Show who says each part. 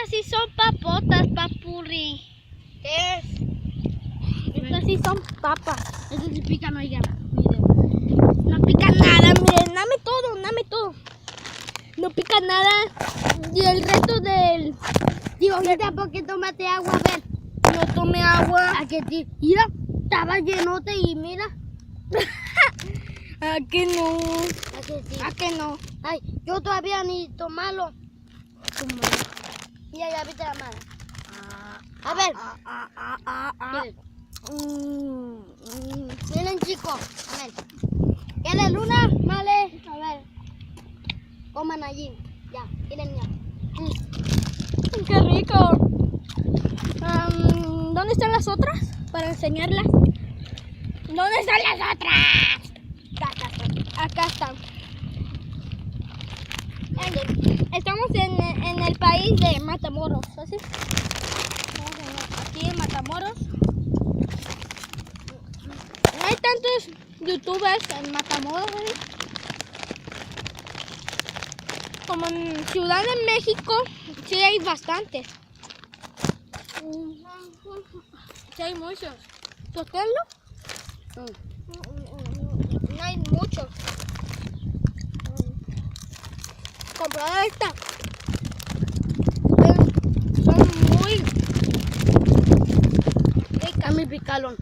Speaker 1: Estas sí son papotas, papurri.
Speaker 2: ¿Qué es?
Speaker 1: Estas sí son papas. Estas sí pican, oigan. Miren. No pica nada, miren. Dame todo. No pica nada. Y el resto del... Digo, ahorita, ¿por qué tomaste agua? A ver.
Speaker 2: No tomé agua.
Speaker 1: ¿A que ti? Mira, estaba llenote y mira.
Speaker 2: ¿A que no?
Speaker 1: ¿A que sí?
Speaker 2: ¿A que no?
Speaker 1: Ay, yo todavía ni tomarlo. Mira, ya viste la mano. A ver. Miren. Miren, chicos. A ver. ¿Quieres luna? Vale. A ver. Coman allí. Ya, miren ya.
Speaker 2: ¡Qué rico! ¿Dónde están las otras? Para enseñarlas. ¿Dónde están las otras? Acá están. Estamos en el país de Matamoros, ¿así? Estamos aquí en Matamoros. No hay tantos youtubers en Matamoros, ¿sí? Como en Ciudad de México, sí hay bastantes. Sí hay muchos. ¿Tocarlo? No hay muchos. Comprar esta. Son muy
Speaker 1: A mí picaron.